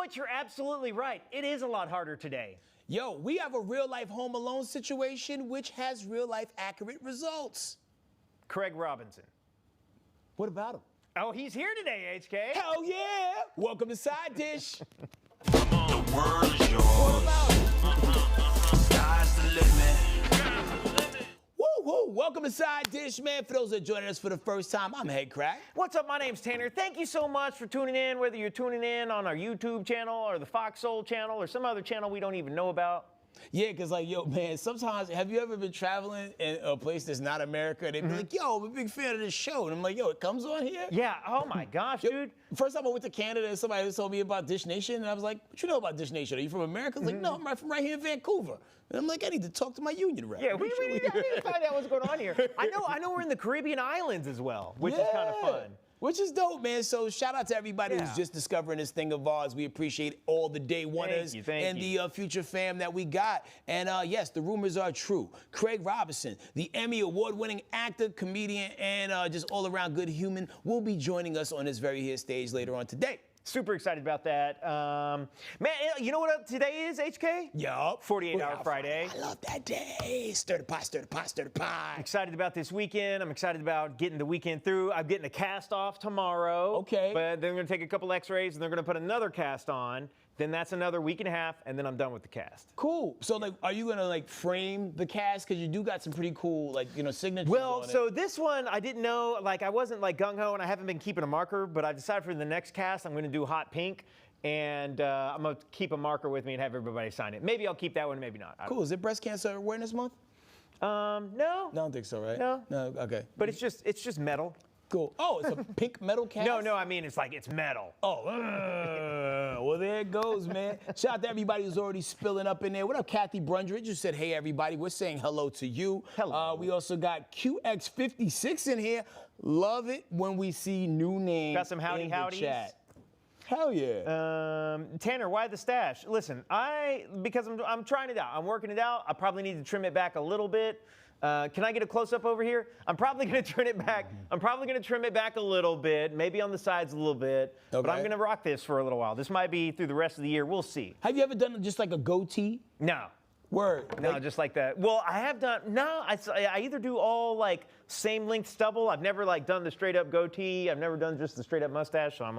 what? You're absolutely right. It is a lot harder today. Yo, we have a real-life Home Alone situation which has real-life accurate results. Craig Robinson. What about him? Oh, he's here today, HK. Hell yeah! Welcome to Side Dish. Come on. The world is yours. What about him? Sky's the limit. Woo! Welcome to Side Dish, man. For those that are joining us for the first time, I'm Headkrack. What's up? My name's Tanner. Thank you so much for tuning in, whether you're tuning in on our YouTube channel or the Fox Soul channel or some other channel we don't even know about. Yeah, because like, yo, man, sometimes, have you ever been traveling in a place that's not America? They'd be like, yo, I'm a big fan of this show. And I'm like, yo, it comes on here? Yeah, oh my gosh, dude. First time I went to Canada, and somebody told me about Dish Nation, and I was like, what you know about Dish Nation? Are you from America? I was like, no, I'm from right here in Vancouver. And I'm like, I need to talk to my union rep. Yeah, we need to find out what's going on here. I know we're in the Caribbean islands as well, which is kind of fun. Which is dope, man. So shout out to everybody who's just discovering this thing of ours. We appreciate all the day oneers and the future fam that we got. And yes, the rumors are true. Craig Robinson, the Emmy award-winning actor, comedian, and just all-around good human, will be joining us on this very here stage later on today. Super excited about that. Man, you know what today is, HK? Yup. 48-hour Friday. I love that day. Stir the pot, stir the pot, stir the pot. Excited about this weekend. I'm excited about getting the weekend through. I'm getting a cast off tomorrow. Okay. But then they're going to take a couple x-rays and they're going to put another cast on. Then that's another week and a half, and then I'm done with the cast. Cool. So, like, are you gonna like frame the cast? Because you do got some pretty cool, like, you know, signatures. Well, on so this one I didn't know. Like, I wasn't like gung ho, and I haven't been keeping a marker. But I decided for the next cast, I'm going to do hot pink, and I'm gonna keep a marker with me and have everybody sign it. Maybe I'll keep that one, maybe not. Cool. Is it Breast Cancer Awareness Month? No. No, I don't think so, right? No. No. Okay. But it's just metal. Cool. Oh, it's a pink metal cast? No, I mean, it's metal. Oh, well, there it goes, man. Shout out to everybody who's already spilling up in there. What up, Kathy Brundridge? You said, hey, everybody. We're saying hello to you. Hello. We also got QX56 in here. Love it when we see new names. Got some howdy howdies. Chat. Hell yeah. Tanner, why the stash? Listen, because I'm trying it out. I'm working it out. I probably need to trim it back a little bit. Can I get a close-up over here? I'm probably going to trim it back. I'm probably going to trim it back a little bit, maybe on the sides a little bit. Okay. But I'm going to rock this for a little while. This might be through the rest of the year. We'll see. Have you ever done just like a goatee? No. Word. No, like, just like that. Well, I have done, no, I either do all like same length stubble. I've never like done the straight up goatee. I've never done just the straight up mustache. So I'm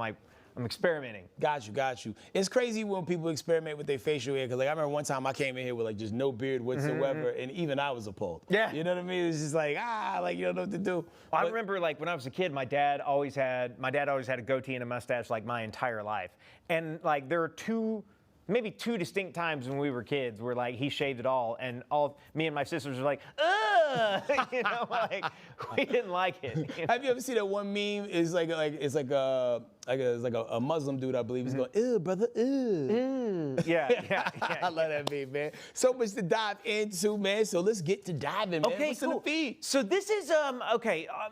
experimenting. Got you. It's crazy when people experiment with their facial hair, because like I remember one time I came in here with like just no beard whatsoever, and even I was appalled. Yeah. You know what I mean? It's just like, you don't know what to do. Well, I remember like when I was a kid, my dad always had a goatee and a mustache like my entire life. And like there were maybe two distinct times when we were kids where like he shaved it all, and me and my sisters were like, ugh, you know, like we didn't like it. You know? Have you ever seen that one meme? It's like a Muslim dude, I believe. He's going, ew, brother, ew. Yeah. I love that meme, man. So much to dive into, man. So let's get to diving, man. Okay, What's cool. in the feed? So this is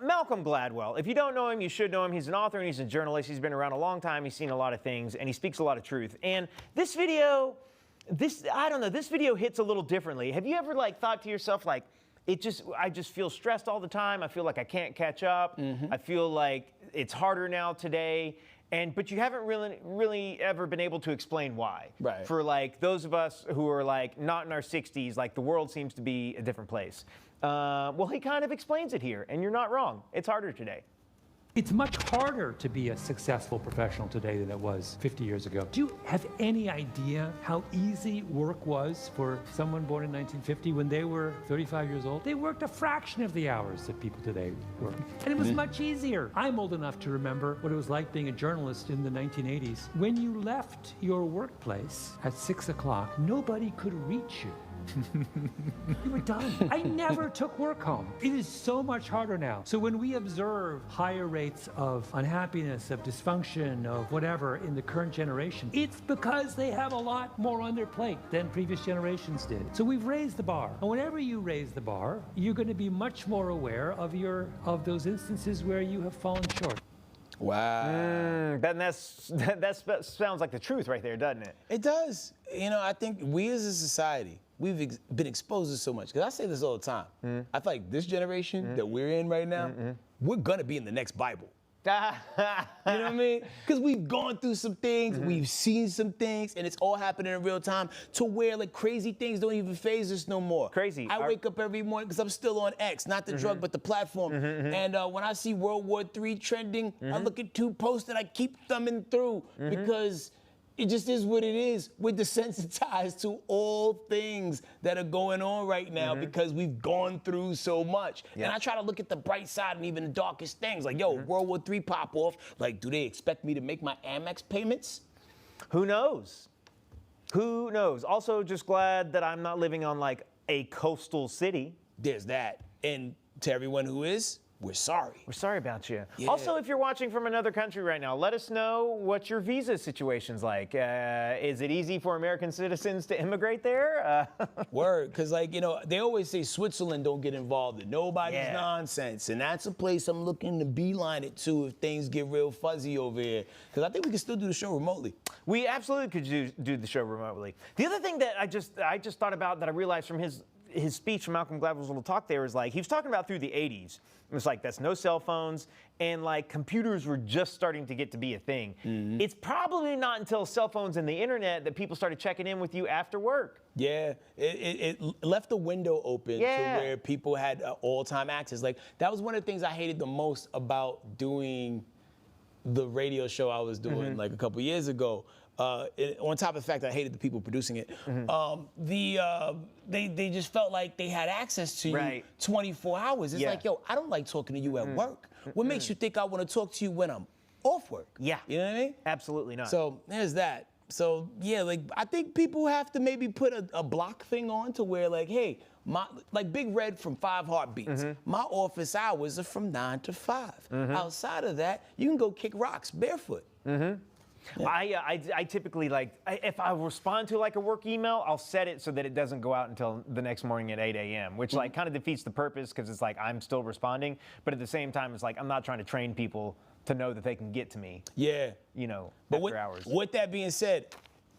Malcolm Gladwell. If you don't know him, you should know him. He's an author and he's a journalist. He's been around a long time. He's seen a lot of things, and he speaks a lot of truth. And this video hits a little differently. Have you ever like thought to yourself like, I just feel stressed all the time. I feel like I can't catch up. I feel like it's harder now today. But you haven't really ever been able to explain why. Right. For like those of us who are like not in our 60s, like the world seems to be a different place. Well, he kind of explains it here, and you're not wrong. It's harder today. It's much harder to be a successful professional today than it was 50 years ago. Do you have any idea how easy work was for someone born in 1950 when they were 35 years old? They worked a fraction of the hours that people today work. And it was much easier. I'm old enough to remember what it was like being a journalist in the 1980s. When you left your workplace at 6 o'clock, nobody could reach you. You were done. I never took work home. It is so much harder now. So when we observe higher rates of unhappiness, of dysfunction, of whatever in the current generation, it's because they have a lot more on their plate than previous generations did. So we've raised the bar. And whenever you raise the bar, you're going to be much more aware of those instances where you have fallen short. Wow. That sounds like the truth right there, doesn't it? It does. You know, I think we as a society, we've been exposed to so much. Because I say this all the time. I feel like this generation that we're in right now, we're going to be in the next Bible. You know what I mean? Because we've gone through some things, we've seen some things, and it's all happening in real time to where like crazy things don't even faze us no more. Crazy. I wake up every morning because I'm still on X, not the drug, but the platform. And when I see World War III trending, I look at 2 posts that I keep thumbing through because it just is what it is. We're desensitized to all things that are going on right now because we've gone through so much. And I try to look at the bright side and even the darkest things. Like, yo, World War III pop off. Like, do they expect me to make my Amex payments? Who knows? Who knows? Also, just glad that I'm not living on like a coastal city. There's that. And to everyone who is, we're sorry. We're sorry about you. Yeah. Also, if you're watching from another country right now, let us know what your visa situation's like. Is it easy for American citizens to immigrate there? Word, because like, you know, they always say Switzerland don't get involved in nobody's nonsense. And that's a place I'm looking to beeline it to if things get real fuzzy over here. Because I think we can still do the show remotely. We absolutely could do the show remotely. The other thing that I just thought about that I realized from his speech from Malcolm Gladwell's little talk there is like, he was talking about through the 80s. It was like, that's no cell phones, and like computers were just starting to get to be a thing. It's probably not until cell phones and the internet that people started checking in with you after work. Yeah, it left the window open to where people had all-time access. Like, that was one of the things I hated the most about doing the radio show I was doing like a couple years ago. On top of the fact that I hated the people producing it, they just felt like they had access to you 24 hours. It's like, yo, I don't like talking to you at work. What makes you think I want to talk to you when I'm off work? Yeah. You know what I mean? Absolutely not. So there's that. So yeah, like I think people have to maybe put a block thing on to where like, hey, like Big Red from 5 Heartbeats, my office hours are from 9 to 5. Outside of that, you can go kick rocks barefoot. I typically if I respond to like a work email, I'll set it so that it doesn't go out until the next morning at 8 a.m., which like kind of defeats the purpose because it's like I'm still responding, but at the same time, it's like I'm not trying to train people to know that they can get to me. Yeah. You know, but after hours. With that being said,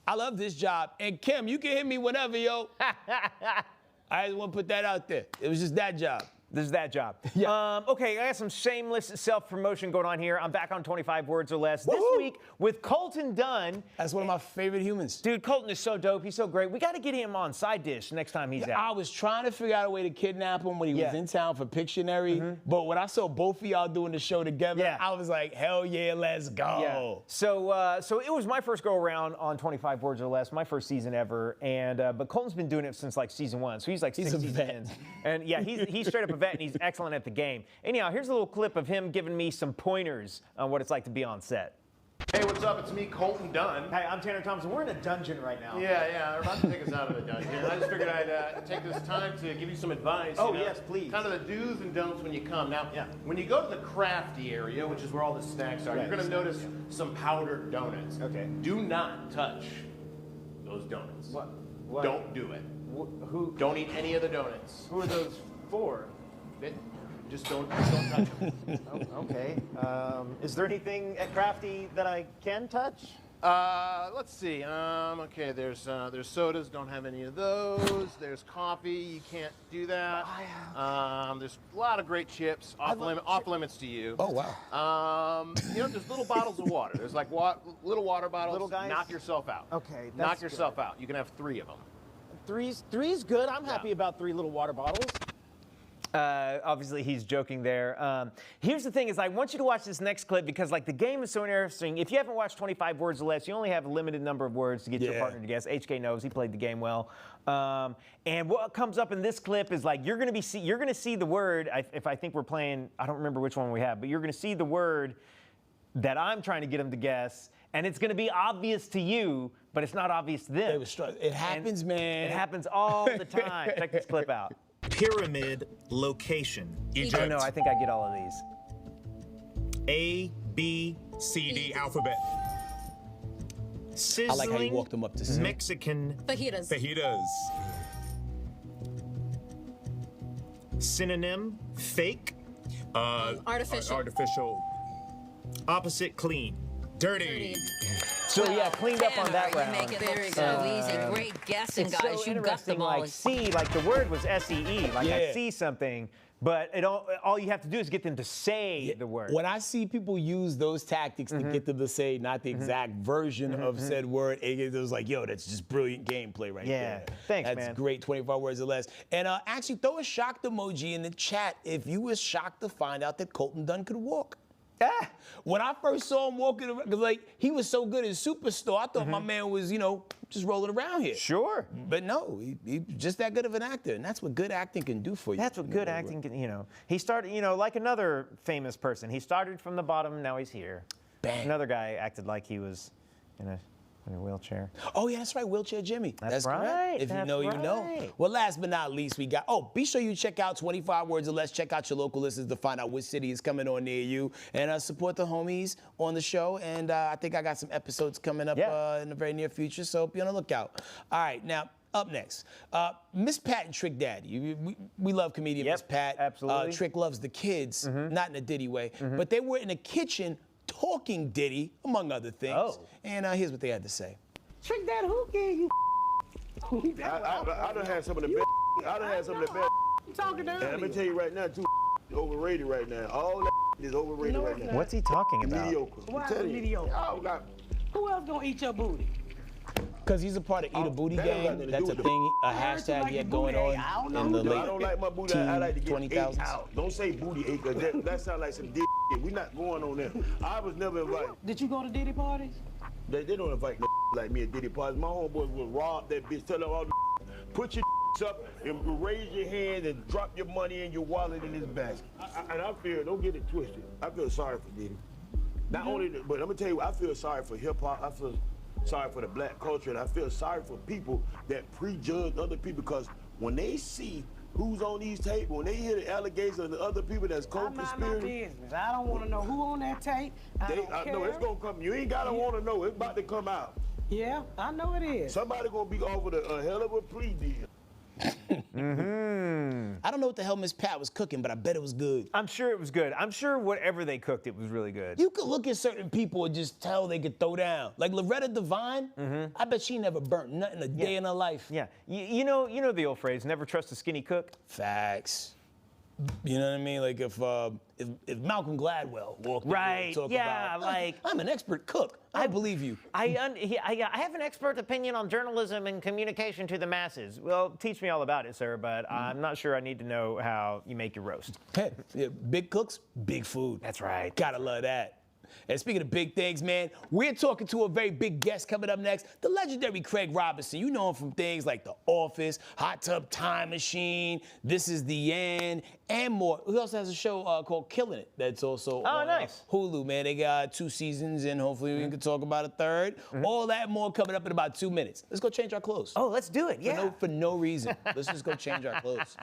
I love this job, and Kim, you can hit me whenever, yo. I just want to put that out there. It was just that job. This is that job. Okay, I got some shameless self-promotion going on here. I'm back on 25 Words or Less this week with Colton Dunn. That's one of my favorite humans. Dude, Colton is so dope. He's so great. We got to get him on Side Dish next time he's out. I was trying to figure out a way to kidnap him when he was in town for Pictionary, but when I saw both of y'all doing the show together, I was like, hell yeah, let's go. So it was my first go-around on 25 Words or Less, my first season ever, and but Colton's been doing it since like season 1, so he's like 6 seasons in. And yeah, he's straight up a vet, and he's excellent at the game. Anyhow, here's a little clip of him giving me some pointers on what it's like to be on set. Hey, what's up? It's me, Colton Dunn. Hey, I'm Tanner Thomason. We're in a dungeon right now. Yeah, they're about to take us out of the dungeon. I just figured I'd take this time to give you some advice. Oh, yes, please. Kind of the do's and don'ts when you come. Now, when you go to the crafty area, which is where all the snacks are, you're going to notice some powdered donuts. Okay. Do not touch those donuts. What? Don't do it. Who? Don't eat any of the donuts. Who are those for? Just don't touch them. Okay. Is there anything at Crafty that I can touch? Let's see. Okay, there's sodas. Don't have any of those. There's coffee. You can't do that. There's a lot of great chips. Off limits to you. Oh wow. There's little bottles of water. There's like little water bottles. Little guys. Knock yourself out. Okay. Knock yourself out. You can have 3 of them. Three's good. I'm happy about 3 little water bottles. Obviously, he's joking there. Here's the thing is I want you to watch this next clip because like the game is so interesting. If you haven't watched 25 Words or Less, you only have a limited number of words to get your partner to guess. HK knows. He played the game well. And what comes up in this clip is like you're going to see the word, if I think we're playing, I don't remember which one we have, but you're going to see the word that I'm trying to get him to guess. And it's going to be obvious to you, but it's not obvious to them. It happens, man. It happens all the time. Check this clip out. Pyramid location. Egypt. Oh no, I think I get all of these. A, B, C, D alphabet. Sizzling I like how you walked them up to sizzling. Mexican fajitas. Synonym fake. Artificial. Artificial. Opposite clean. Dirty. So yeah, cleaned up on that Tanner, round. You make it look so easy. Great guessing, It's guys. so You got them all. like C, like the word was S-E-E, like I Yeah. see something, but all you have to do is get them to say the word. When I see people use those tactics to get them to say not the exact version of said word, it was like, yo, that's just brilliant gameplay right there. Thanks, that's man. great, 25 words or less. And actually, throw a shocked emoji in the chat if you were shocked to find out that Colton Dunn could walk. Ah. When I first saw him walking around, 'cause like he was so good in Superstore, I thought my man was, just rolling around here. Sure. But no, he's just that good of an actor, and that's what good acting can do for you. That's what good acting can, He started, like another famous person. He started from the bottom, now he's here. Bang. Another guy acted like he was in a wheelchair. Oh, yeah, that's right, Wheelchair Jimmy. That's correct. right, If you that's know, you know. right. Well, last but not least, we got, be sure you check out 25 Words or Less. Check out your local listings to find out which city is coming on near you. And support the homies on the show. And I think I got some episodes coming up in the very near future, so be on the lookout. All right, now, up next, Miss Pat and Trick Daddy. We love comedian Miss Pat. Absolutely. Trick loves the kids, not in a Diddy way. But they were in a kitchen talking Diddy, among other things. Oh. And here's what they had to say. Trick that who gave you? I done had some of the best. I done had some of the best. I'm talking to And I'm gonna tell you right now, too, overrated right now. All that is overrated right now. What's he talking about? Mediocre. Why I'm is it telling you. mediocre? Y'all got- Who else gonna eat your booty? Because he's a part of Eat a Booty that ain't got Gang. nothing to That's do a with thing, a heard you hashtag like he had your going booty on ate. I don't in the No, late I don't like my booty. I like to get 2000s. ate out. Don't say booty ate, because that sounds like some dick shit. We not going on there. I was never invited. Did you go to Diddy parties? They don't invite no like me at Diddy parties. My homeboys will rob that bitch, tell them all the put your up and raise your hand and drop your money in your wallet in his basket. And I feel, don't get it twisted, I feel sorry for Diddy. Not only, but I'm gonna tell you, I feel sorry for hip hop. I feel sorry for the black culture, and I feel sorry for people that prejudge other people, because when they see who's on these tapes, when they hear the allegations of the other people that's I mind my co-conspiring, business. I don't want to know who on that tape. I don't care. know it's gonna come. You ain't gotta want to know. It's about to come out. Yeah, I know it is. Somebody gonna be offered a hell of a plea deal. I don't know what the hell Miss Pat was cooking, but I bet it was good. I'm sure it was good. I'm sure whatever they cooked, it was really good. You could look at certain people and just tell they could throw down. Like Loretta Devine, I bet she never burnt nothing a day in her life. Yeah, you know the old phrase, never trust a skinny cook. Facts. You know what I mean? Like if if Malcolm Gladwell walked in here and Right, talked yeah, about, like- I'm an expert cook. I believe you. I have an expert opinion on journalism and communication to the masses. Well, teach me all about it, sir, but I'm not sure I need to know how you make your roast. Hey, yeah, big cooks, big food. That's right. Gotta love that. And speaking of big things, man, we're talking to a very big guest coming up next, the legendary Craig Robinson. You know him from things like The Office, Hot Tub Time Machine, This Is the End, and more. He also has a show called Killing It that's also on nice. Hulu, man. They got 2 seasons, and hopefully we can talk about a 3rd. All that and more coming up in about 2 minutes. Let's go change our clothes. Oh, let's do it, yeah. For no reason. Let's just go change our clothes.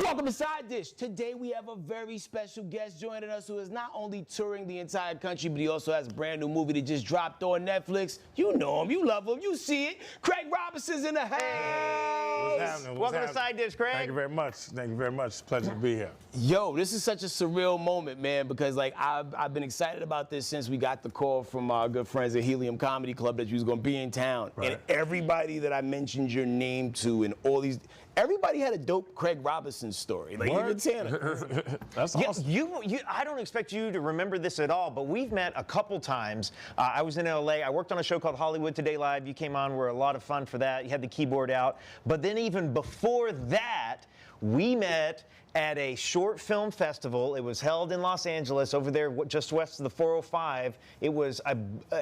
Welcome to Side Dish. Today we have a very special guest joining us who is not only touring the entire country, but he also has a brand new movie that just dropped on Netflix. You know him, you love him, you see it. Craig Robinson's in the house. What's happening? Welcome to Side Dish, Craig. Thank you very much. Thank you very much. It's a pleasure to be here. Yo, this is such a surreal moment, man, because like I've been excited about this since we got the call from our good friends at Helium Comedy Club that you was gonna be in town. Right. And everybody that I mentioned your name to and all these, everybody had a dope Craig Robinson story. Like even Tanner. That's Yeah, awesome. I don't expect you to remember this at all, but we've met a couple times. I was in LA. I worked on a show called Hollywood Today Live. You came on. We're a lot of fun for that. You had the keyboard out. But then even before that, we met at a short film festival. It was held in Los Angeles, over there just west of the 405. It was,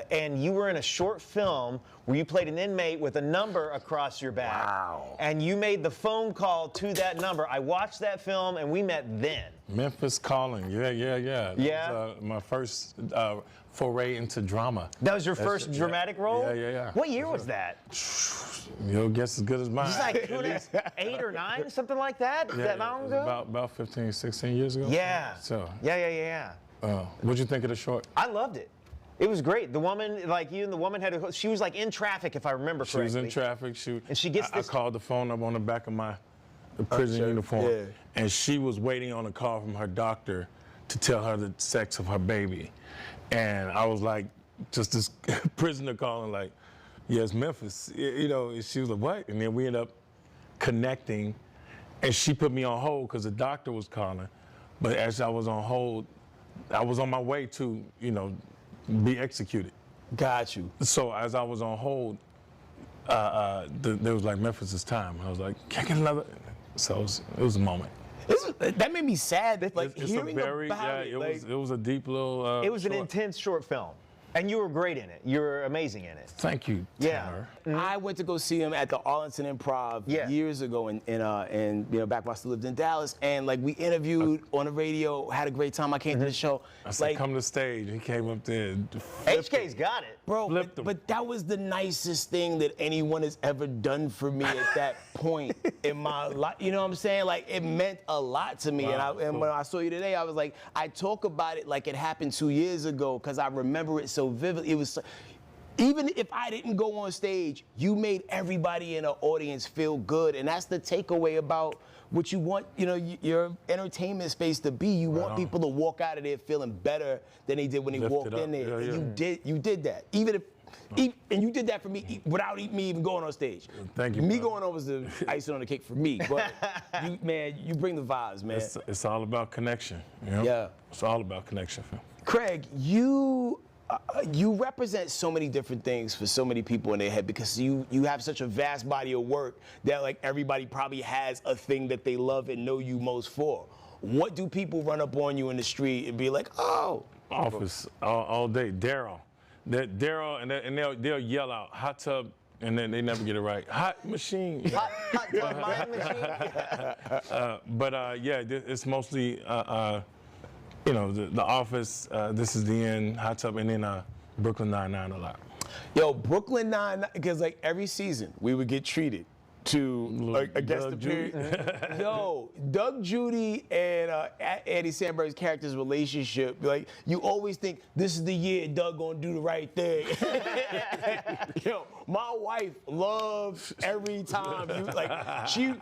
and you were in a short film where you played an inmate with a number across your back. Wow. And you made the phone call to that number. I watched that film, and we met then. Memphis Calling. Yeah. Yeah? That was, my first foray into drama. That was your first dramatic role? Yeah. What year was that? Your guess as good as mine. It's like 8 or 9, something like that? Yeah, That long it was ago? about 15, 16 years ago. Yeah. So. Yeah. What'd you think of the short? I loved it. It was great. The woman, like you and the woman she was like in traffic, if I remember correctly. She was in traffic. And she gets this. I called the phone up on the back of my prison uniform. Yeah. And she was waiting on a call from her doctor to tell her the sex of her baby. And I was like, just this prisoner calling like, yes, Memphis. You know, and she was like, what? And then we ended up connecting, and she put me on hold because the doctor was calling. But as I was on hold, I was on my way to, be executed. Got you. So as I was on hold, there was like, Memphis, it's time. I was like, can I get another? So it was a moment. That made me sad. Like It's hearing a very, about it was a deep little. It was an short. intense short film. And you were great in it. You were amazing in it. Thank you, Tanner. Yeah. I went to go see him at the Arlington Improv years ago, and back when I still lived in Dallas, and like we interviewed on the radio, had a great time. I came to the show. I said, come to the stage. He came up there. HK's got it. Bro, but that was the nicest thing that anyone has ever done for me at that point in my life. You know what I'm saying? Like, it meant a lot to me. Wow, And when I saw you today, I was like, I talk about it like it happened 2 years ago because I remember it so vividly. It was, even if I didn't go on stage, you made everybody in the audience feel good. And that's the takeaway about what you want, your entertainment space to be. You want people to walk out of there feeling better than they did when they walked in there. Yeah. You did that. And you did that for me without me even going on stage. Thank you. Me brother. going on was the icing on the cake for me. But you bring the vibes, man. It's all about connection. Yeah. It's all about connection. Craig, you represent so many different things for so many people in their head because you have such a vast body of work that like everybody probably has a thing that they love and know you most for. What do people run up on you in the street and be like, oh? Office all day. Daryl, and they'll yell out hot tub, and then they never get it right. Hot machine. Hot tub mind machine. It's mostly the Office. This Is the End. Hot tub, and then Brooklyn Nine-Nine a lot. Yo, Brooklyn Nine-Nine, because like every season we would get treated to like a guest appearance. Yo, Doug Judy and Andy Samberg's character's relationship, like you always think this is the year Doug gonna do the right thing. Yo, my wife loves every time she's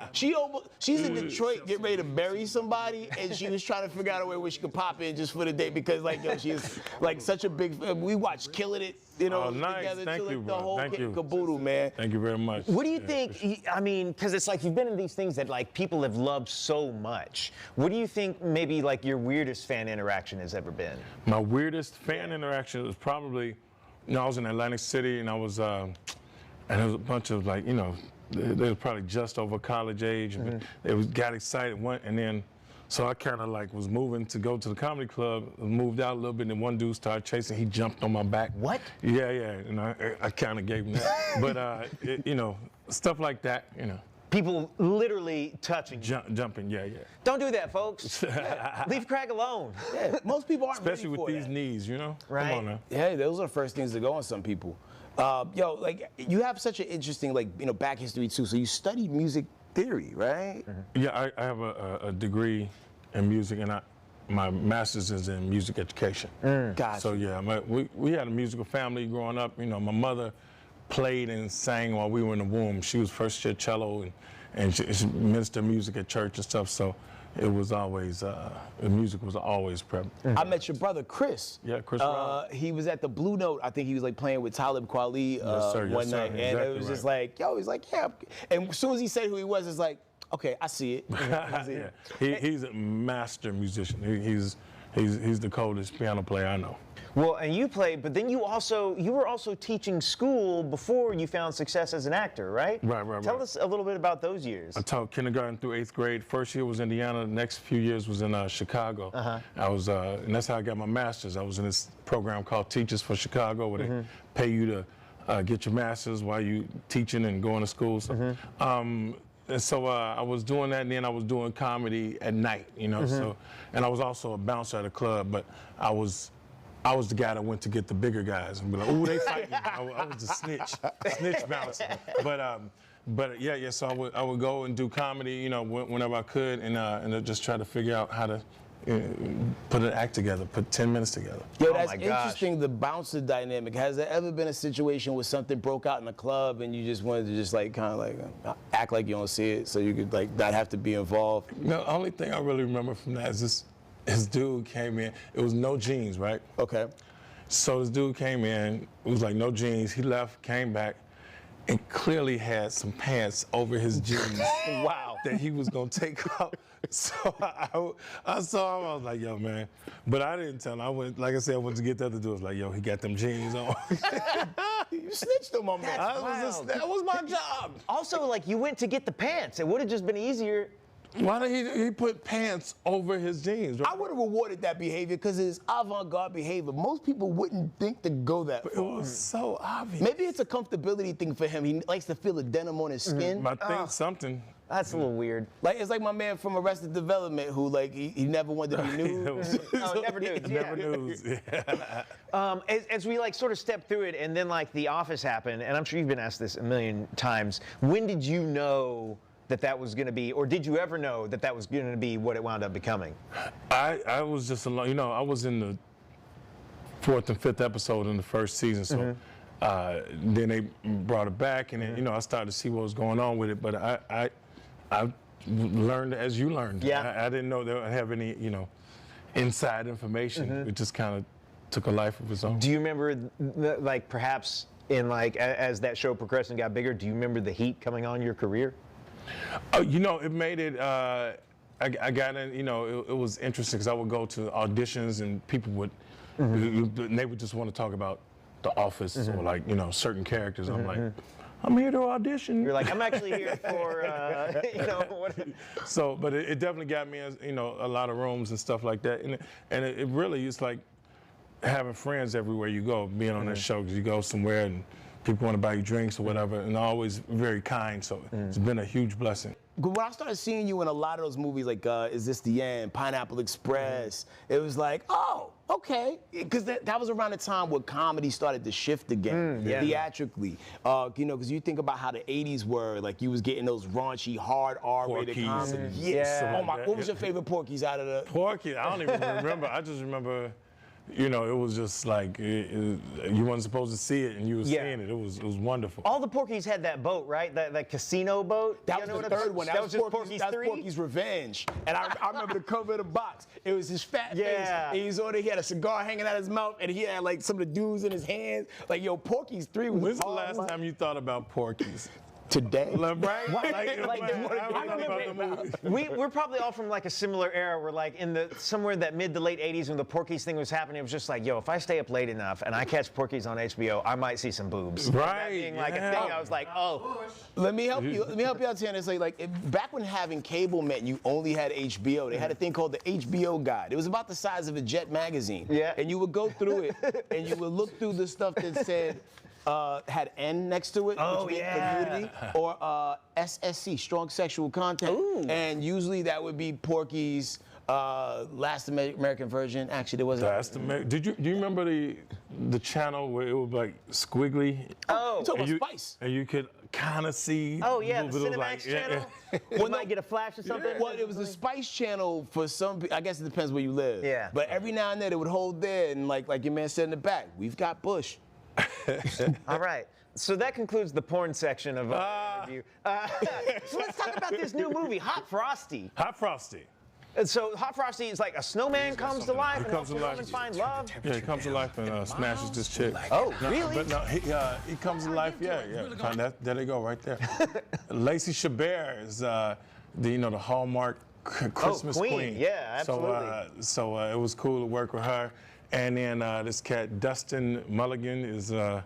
in Detroit getting ready to bury somebody, and she was trying to figure out a way where she could pop in just for the day because she is like such a big. We watched Killing It, nice. together. Thank you, the bro. whole Thank kit you. and caboodle, man. Thank you very much. What do you think? I mean, because it's like you've been in these things that like people have loved so much. What do you think maybe like your weirdest fan interaction has ever been? My weirdest fan interaction was probably, I was in Atlantic City and I was, and there was a bunch of like, they were probably just over college age, but they got excited, and then, so I kind of like was moving to go to the comedy club, moved out a little bit, and then one dude started chasing, he jumped on my back. What? Yeah, and I kind of gave him that. But, stuff like that, People literally touching. Jumping, yeah. Don't do that, folks. Leave Craig alone. Yeah, most people aren't Especially ready with for these that. knees, Right. Come on now. Yeah, those are the first things that go on some people. Like you have such an interesting back history too. So you studied music theory, right? Yeah, I have a degree in music, and my master's is in music education. Gotcha. So yeah, we had a musical family growing up. You know, my mother played and sang while we were in the womb. She was first year cello, and she ministered music at church and stuff. So it was always, the music was always present. I met your brother, Chris. Yeah, Chris Rock. He was at the Blue Note. I think he was like playing with Talib Kweli one night. And it was just like, yo, he's like, yeah. And as soon as he said who he was, it's like, okay, I see it. Yeah. He's a master musician. He's the coldest piano player I know. Well, and you played, but then you were also teaching school before you found success as an actor, right? Right. Tell us a little bit about those years. I taught kindergarten through 8th grade. First year was Indiana. The next few years was in Chicago. I was, and that's how I got my master's. I was in this program called Teachers for Chicago, where they pay you to get your master's while you teaching and going to school. So, and so I was doing that, and then I was doing comedy at night, you know. So, and I was also a bouncer at a club, but I was the guy that went to get the bigger guys and be like, "Ooh, they fighting." I was a snitch bouncer. But yeah. So I would go and do comedy, you know, whenever I could, and just try to figure out how to put an act together, put 10 minutes together. Yo, that's interesting, the bouncer dynamic. Has there ever been a situation where something broke out in a club and you just wanted to just like kind of like act like you don't see it so you could like not have to be involved? No, the only thing I really remember from that is this dude came in. It was no jeans, right? Okay. So this dude came in, it was like no jeans. He left, came back, and clearly had some pants over his jeans. Wow. That he was gonna take off. So I saw him, I was like, yo, man. But I didn't tell him. I went, like I said, I went to get the other dude. I was like, yo, he got them jeans on. You snitched on my man. That was my job. Also, like, you went to get the pants. It would have just been easier. Why did he put pants over his jeans? Right? I would have rewarded that behavior because it's avant-garde behavior. Most people wouldn't think to go that far. It was so obvious. Maybe it's a comfortability thing for him. He likes to feel the denim on his skin. I think something. That's a little weird. Like, it's like my man from Arrested Development who, like, he never wanted to be nude. Never nudes, Never nudes, yeah. As we, like, sort of step through it, and then, like, The Office happened, and I'm sure you've been asked this a million times, when did you know that was going to be, or did you ever know that was going to be what it wound up becoming? I was just alone. You know, I was in the 4th and 5th episode in the first season, so then they brought it back, and then, you know, I started to see what was going on with it, but I learned as you learned. Yeah. I didn't know they would have any, you know, inside information. It just kind of took a life of its own. Do you remember, like, perhaps in, like, as that show progressed and got bigger, do you remember the heat coming on your career? You know, it made it, I got in, you know, it was interesting because I would go to auditions and people would, they would just want to talk about The Office or, like, you know, certain characters. I'm like, I'm here to audition. You're like, I'm actually here for, you know, what? So, but it definitely got me, you know, a lot of rooms and stuff like that. And it really is like having friends everywhere you go, being on that show, because you go somewhere and people want to buy you drinks or whatever, and always very kind, so it's been a huge blessing. When I started seeing you in a lot of those movies, like Is This the End, Pineapple Express, it was like, oh, okay. Because that was around the time where comedy started to shift again, theatrically. You know, because you think about how the 80s were, like you was getting those raunchy, hard R-rated comedy. Yeah. Oh my, what was your favorite Porky's out of the? Porky, I don't even remember. I just remember, you know, it was just like, you weren't supposed to see it, and you were seeing it. It was wonderful. All the Porkies had that boat, right? That casino boat? That was the third one. That was just Porky's Revenge. And I remember the cover of the box. It was his fat face. And he had a cigar hanging out his mouth, and he had like some of the dudes in his hands. Like, yo, Porky's 3 was When's the last time you thought about Porky's? Today. Right? We're probably all from like a similar era where like somewhere in that mid to late 80s when the Porky's thing was happening, it was just like, yo, if I stay up late enough and I catch Porky's on HBO, I might see some boobs. Right. That being like a thing, I was like, oh. Let me help you out, Tanner. It's like back when having cable meant you only had HBO, they had a thing called the HBO Guide. It was about the size of a Jet magazine. Yeah. And you would go through it and you would look through the stuff that said, had N next to it, which meant community, or SSC, strong sexual content. Ooh. And usually that would be Porky's last American version. Actually, there wasn't. Do you remember the channel where it was like squiggly? Oh, you talking about Spice? And you could kind of see. Oh yeah, the but it was Cinemax yeah, channel. yeah. You might get a flash or something. Well, it was the Spice Channel for some. I guess it depends where you live. Yeah. But every now and then it would hold there, and like your man said in the back, we've got Bush. All right. So that concludes the porn section of our interview. So let's talk about this new movie, Hot Frosty. Hot Frosty. And so Hot Frosty is like a snowman comes to life He and comes helps to a life. woman find love. Yeah, he comes to life and smashes this chick. Oh, No, really? But no, he comes to life. Yeah. There they go, right there. Lacey Chabert is the Hallmark Christmas Queen. Yeah, absolutely. So it was cool to work with her. And then this cat Dustin Mulligan is. I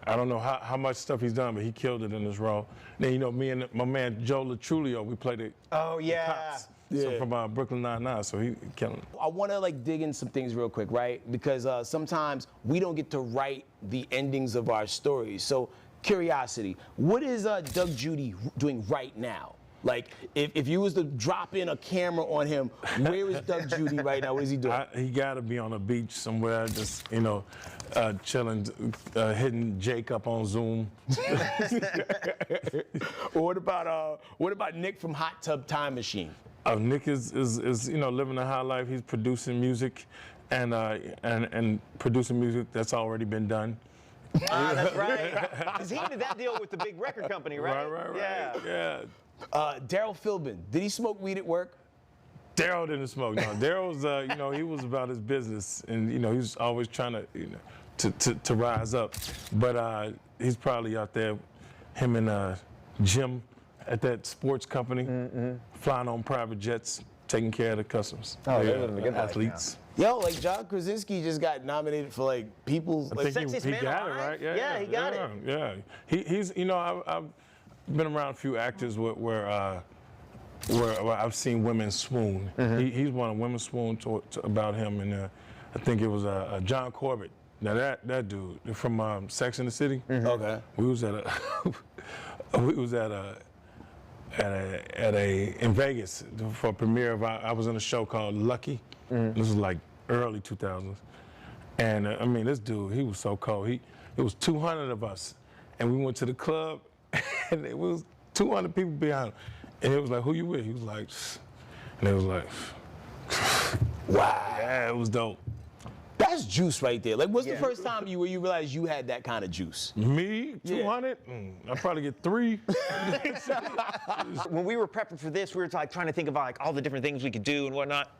don't know how much stuff he's done, but he killed it in this role. Then me and my man Joe Latrulio, we played it. Oh yeah. Cops. So from Brooklyn Nine-Nine, so he killed it. I want to dig in some things real quick, right? Because sometimes we don't get to write the endings of our stories. So curiosity, what is Doug Judy doing right now? Like, if you was to drop in a camera on him, where is Doug Judy right now? What is he doing? He got to be on a beach somewhere, just chilling, hitting Jake up on Zoom. What about Nick from Hot Tub Time Machine? Nick is living a high life. He's producing music, and producing music that's already been done. That's right. Because he did that deal with the big record company, right? Right. Yeah. Daryl Philbin, did he smoke weed at work? Daryl didn't smoke. No, Daryl's, he was about his business, and he was always trying to rise up. But he's probably out there, him and Jim at that sports company, flying on private jets, taking care of the customers. Oh, they're living a good life athletes. Yo, like John Krasinski just got nominated for people's. I think Sexiest he Man got it, Alive? right? Yeah, he got it. Yeah, he's I've been around a few actors where I've seen women swoon. He's one of women swoon about him, and I think it was John Corbett. Now that dude from Sex and the City. Okay. We was in Vegas for a premiere of I was in a show called Lucky. This was like early 2000s, and this dude, he was so cold. It was 200 of us, and we went to the club, and it was 200 people behind him, and it was like, who you with? He was like, and it was like, wow, yeah, it was dope. That's juice right there. Like, what's the first time you realized you had that kind of juice? Me? 200? I'll probably get 3. When we were prepping for this, we were trying to think about all the different things we could do and whatnot.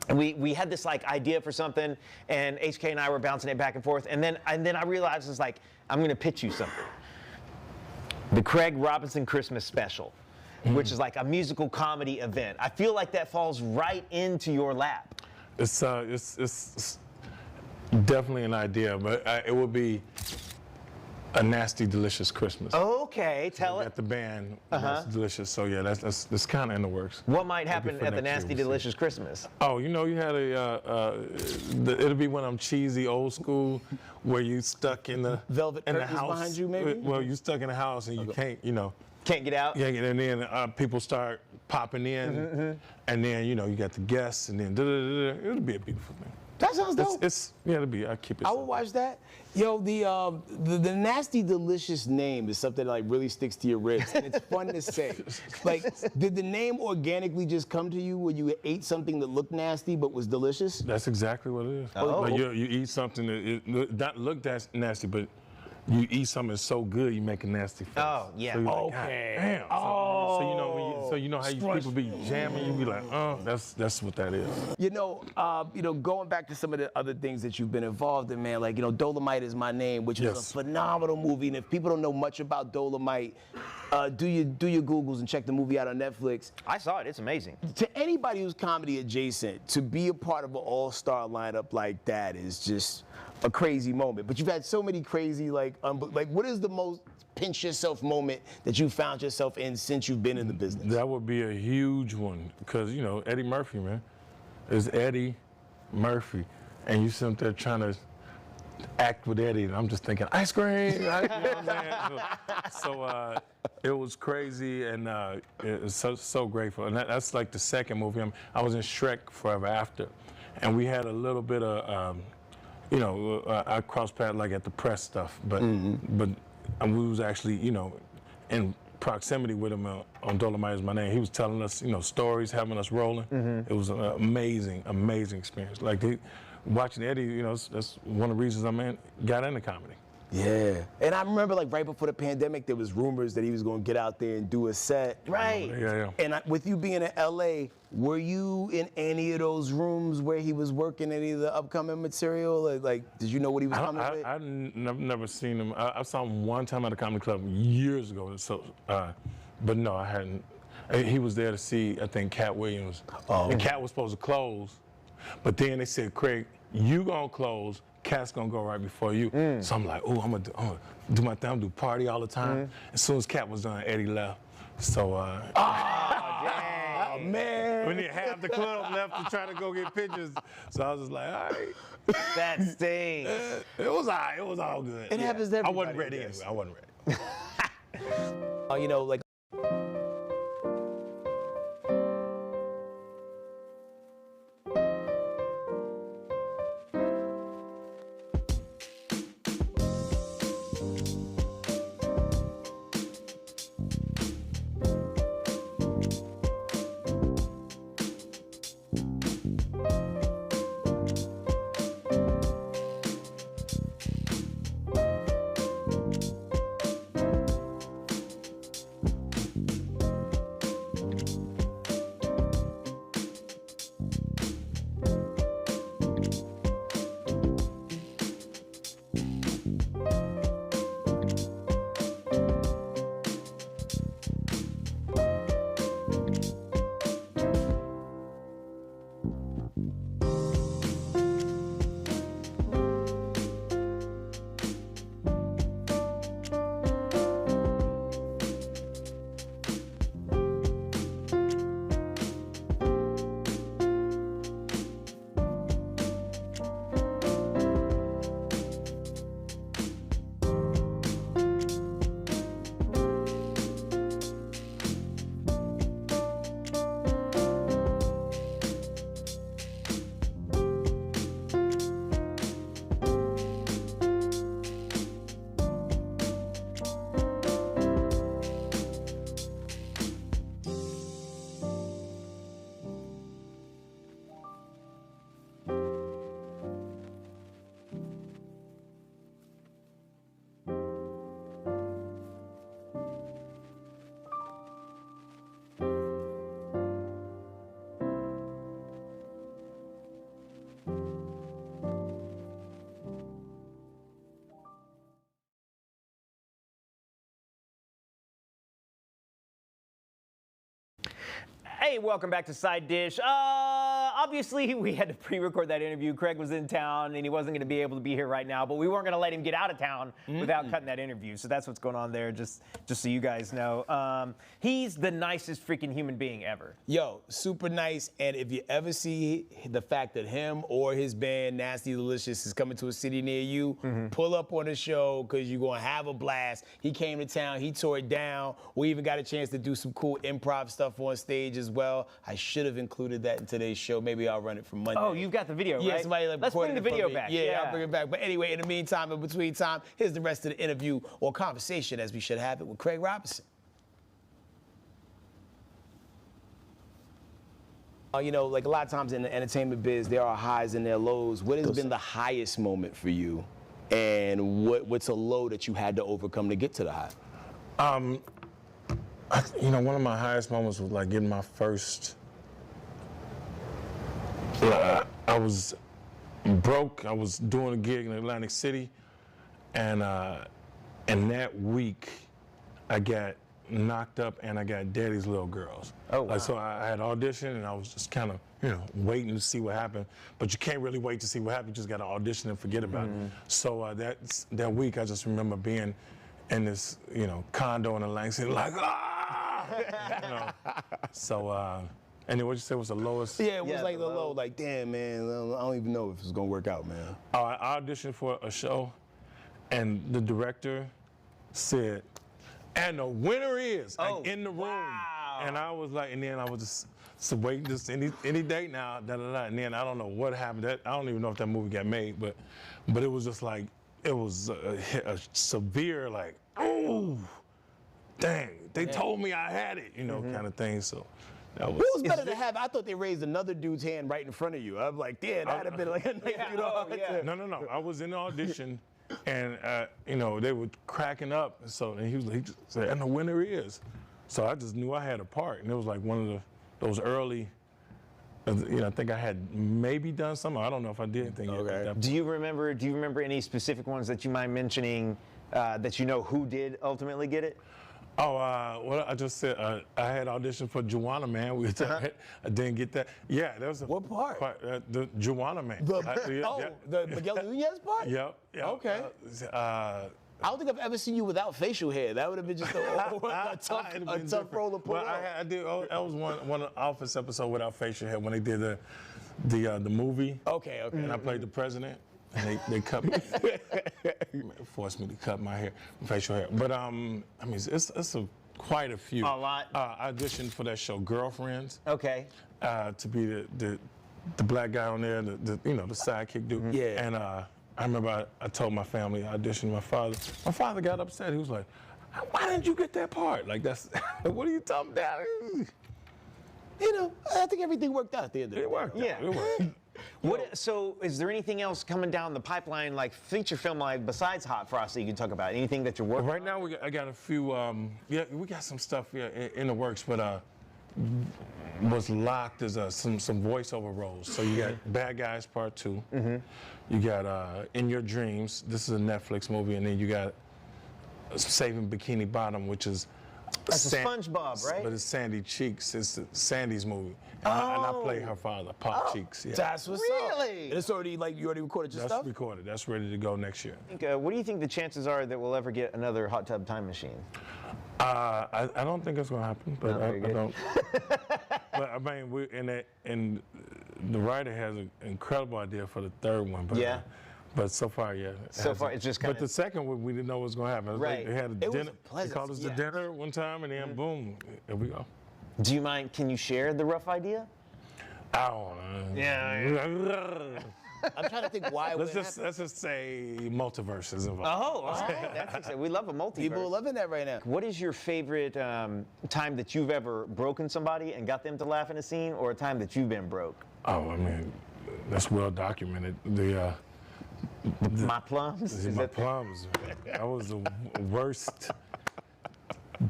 And we had this idea for something, and HK and I were bouncing it back and forth. And then I realized it's I'm going to pitch you something. The Craig Robinson Christmas Special, which is like a musical comedy event. I feel like that falls right into your lap. It's definitely an idea, but it would be a nasty, delicious Christmas. Okay, tell it. At the band, that's delicious. So yeah, that's kind of in the works. What might happen at the nasty, delicious Christmas? Oh, you had it'll be one of them cheesy, old school, where you stuck in the velvet in the curtains house behind you, maybe. Well, you stuck in the house and you can't, Can't get out? Yeah, and then people start popping in, and then you got the guests, and then it'll be a beautiful thing. That sounds dope. It'll be. I keep it. I would watch that. Yo, the nasty delicious name is something that really sticks to your ribs, and it's fun to say. Did the name organically just come to you when you ate something that looked nasty but was delicious? That's exactly what it is. Oh. You eat something that not look that nasty, but you eat something that's so good you make a nasty face. Oh yeah. So Okay. Damn. So you know how people be jamming, you be like, oh, that's what that is. Going back to some of the other things that you've been involved in, man, Dolomite Is My Name, which is a phenomenal movie. And if people don't know much about Dolomite, do your Googles and check the movie out on Netflix. I saw it. It's amazing. To anybody who's comedy adjacent, to be a part of an all-star lineup like that is just a crazy moment. But you've had so many crazy, what is the most pinch yourself moment that you found yourself in since you've been in the business? That would be a huge one, because Eddie Murphy, man, is Eddie Murphy, and you sit there trying to act with Eddie, and I'm just thinking ice cream. So it was crazy, and it was so grateful. And that's like the second movie. I was in Shrek Forever After, and we had a little bit of I crossed paths at the press stuff, but and we was actually, you know, in proximity with him on Dolomite Is My Name. He was telling us, you know, stories, having us rolling. It was an amazing, amazing experience. Like watching Eddie, you know, that's one of the reasons got into comedy. Yeah, and I remember like right before the pandemic, there was rumors that he was going to get out there and do a set. Right. Yeah. And with you being in LA, were you in any of those rooms where he was working any of the upcoming material? Like did you know what he was coming with? I've never seen him. I saw him one time at a comedy club years ago. So, but no, I hadn't. He was there to see, I think, Cat Williams. Oh. And Cat was supposed to close, but then they said, Craig, you gonna close. Cat's gonna go right before you. So I'm like, oh, I'm gonna do my thing, I'm gonna do party all the time. As soon as Cat was done, Eddie left. So, oh, man. When half the club left to try to go get pictures. So I was just like, all right. That stinks. It was all right. It was all good. It happens to everybody. I wasn't ready anyway. I wasn't ready. You know, like. Hey, welcome back to Side Dish. Obviously, we had to pre-record that interview. Craig was in town, and he wasn't going to be able to be here right now, but we weren't going to let him get out of town without cutting that interview. So that's what's going on there, just so you guys know. He's the nicest freaking human being ever. Yo, super nice. And if you ever see the fact that him or his band, Nasty Delicious, is coming to a city near you, pull up on the show because you're going to have a blast. He came to town. He tore it down. We even got a chance to do some cool improv stuff on stage as well. I should have included that in today's show. Maybe I'll run it from Monday. Oh, you've got the video, yeah, right? Somebody Let's bring the video back. Yeah, I'll bring it back. But anyway, in the meantime, in between time, here's the rest of the interview or conversation, as we should have it, with Craig Robinson. You know, like a lot of times in the entertainment biz, there are highs and there are lows. What has been the highest moment for you? And what's a low that you had to overcome to get to the high? You know, one of my highest moments was like getting my first. I was broke. I was doing a gig in Atlantic City, and that week, I got knocked up and I got Daddy's Little Girls. Oh, wow. Like, so I had auditioned and I was just kind of, you know, waiting to see what happened. But you can't really wait to see what happened. You just got to audition and forget about it. So that week, I just remember being in this, you know, condo in Atlantic City, like, ah! You know. So, and then what you said was the lowest? Yeah, it was like the low, like, damn, man, I don't even know if it's gonna work out, man. I auditioned for a show, and the director said, and the winner is like, in the room. Wow. And I was like, and then I was just waiting, just any date now, da da da. And then I don't know what happened. I don't even know if that movie got made, but it was just like, it was a severe like, oh, dang, they told me I had it, you know, kind of thing. So that was. It was better to have. I thought they raised another dude's hand right in front of you. I'm like, damn, that'd have been like a nice, you know. No. I was in the audition, and you know, they were cracking up. So and he just said, and the winner is. So I just knew I had a part, and it was like one of those early. You know, I think I had maybe done something. I don't know if I did anything. Okay. Do you remember any specific ones that you mind mentioning that you know who did ultimately get it? Oh, well, I just said I had auditioned for Juana Man. I didn't get that. Yeah, that was what part? The Juana Man. The Miguel Nunez part? Yep. Okay. I don't think I've ever seen you without facial hair. That would have been just a tough role to pull off. I did. That was one Office episode without facial hair when they did the movie. Okay. And I played the president, and they cut me, forced me to cut my hair, facial hair. But I mean, it's quite a few. A lot. I auditioned for that show, Girlfriends. Okay. To be the black guy on there, the sidekick dude. Yeah. And I remember I told my family, I auditioned my father. My father got upset. He was like, why didn't you get that part? Like, that's, what are you talking about? You know, I think everything worked out at the end of the day. It worked. Yeah. It worked. So is there anything else coming down the pipeline, like feature film, like besides Hot Frosty, you can talk about? Anything that you're working on? Right now, I got a few, we got some stuff in the works, but what's locked is some voiceover roles. So you got Bad Guys Part 2. You got In Your Dreams. This is a Netflix movie, and then you got Saving Bikini Bottom, which is that's a SpongeBob, right? But it's Sandy Cheeks. It's Sandy's movie, and I play her father, Pop Cheeks. Yeah. That's what's up. Really? And it's already you already recorded your stuff. That's recorded. That's ready to go next year. What do you think the chances are that we'll ever get another Hot Tub Time Machine? I don't think it's gonna happen, but I don't. But I mean, and the writer has an incredible idea for the third one. But, yeah. But so far, yeah. So far, it's just kind of. But the second one, we didn't know what was going to happen. Right. They had a dinner. They called us the dinner one time, and then boom, here we go. Do you mind? Can you share the rough idea? I don't know. Yeah. I'm trying to think why. Let's just say multiverse is involved. Oh, that's exciting. We love a multiverse. People are loving that right now. What is your favorite time that you've ever broken somebody and got them to laugh in a scene, or a time that you've been broke? Oh, I mean, that's well documented. My plums? My plums. That was the worst